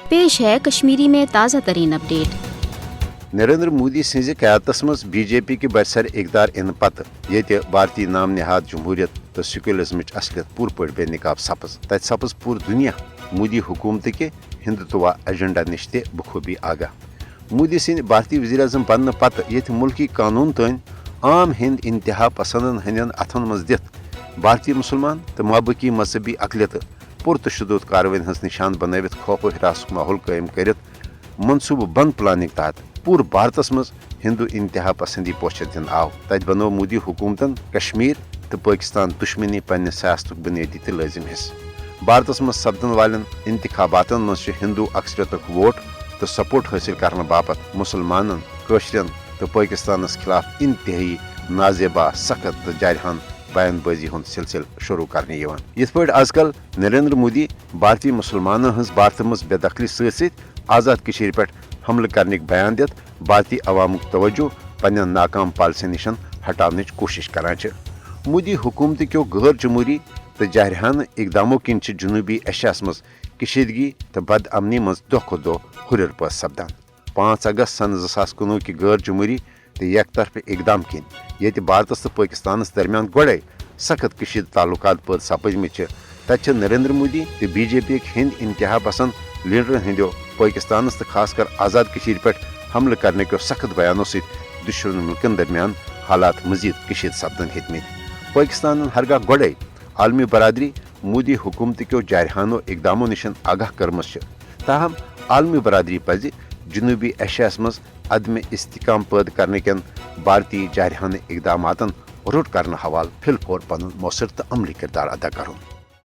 पेश है कश्मीरी में ताज़ा तरीन अपडेट। नरेंद्र मोदी सिंह क़यादत मज BJP की बरसर इकदार इन पत ये भारतीय नाम निहाद जमहूरियत तो सेक्युलरिज्म असलियत पूर पे बेनकाब सपज तत सपज पूर दुनिया मोदी हुकूमत के हिंदुत्व एजेंडा नश ते बखूबी आगाह। मोदी सिंह भारतीय वज़ीर आज़म बन पत ये मुल्की कानून तन आम हिंद इंतहा पसंदन हंदन अथन मज दित भारतीय मुसलमान तो माबकी मजहबी अकलियत पुरतशुद कार्रवाई हज निशान बनवित खौफ हिरासक माहौल कायम कर मनसूबह बंद प्लानिंग तहत पूर भारतस मज हिंदू इंतहा पसंदी पोशत दिन आव तत बनो मोदी हुकूमतन कश्मीर तो पाकिस्तान दुश्मनी पन्ने सियासत बुनियादी तो लाजिम हिस्स। भारतस मज सपदन वालन इंतखाबातन मज हिंदू अक्सरियत वोट तो सपोर्ट हासिल करने बापत मुसलमानन कशरन तो पाकिस्तानस खिलाफ इंतहाई नाजेबा सख्त तो जारहान बयानबाजी हूं सिलसिल शुरू करने यथ पे आजकल नरेंद्र मोदी भारतीय मुसलमान हज भारत मज बेदखली सत आजाद कशीर पे हमल करने बयान दित भारतीय अवामुक तवज्जो पन्न नाकाम पॉलिसी निशन हटाने कोशिश करान। मोदी हुकूमत क्यों गैर जमहूरी तो जारहाना इकदामों किन जनूबी एशियास मज कशीदगी तो बद अमनी मज दो खो दो हुर पे सपदान। 5 अगस्त सन 2019 की गैर जमहूरी तो एक तरफ इकदाम किन ये भारतस तो पाकिस्तानस दरमियान गोड़े सख्त कशीद ताल्लुकात पर सपजम तत नरेंद्र मोदी तो BJP हिंद इंतहा पसंद लीडर हंदो पाकिस्तानस तो खासकर आज़ाद कशीर पे हमल करने के सख्त बयानों से दुश्मन मुल्कन दरमियान हालात मजीद कशीद सपदन हेतम। पाकिस्तान हरगा गोड़े आलमी बरदरी मोदी हुकूमत के जारहानो इकदामों निशन आगाह करमस ताहम आलमी बरदरी पज जनूबी एशियास मज अदम इस्तिकाम पैद करने के भारतीय जारहाना इकदामातन रुट करने हवाल फिलफोर पन मौसर तो अमली किरदार अदा कर।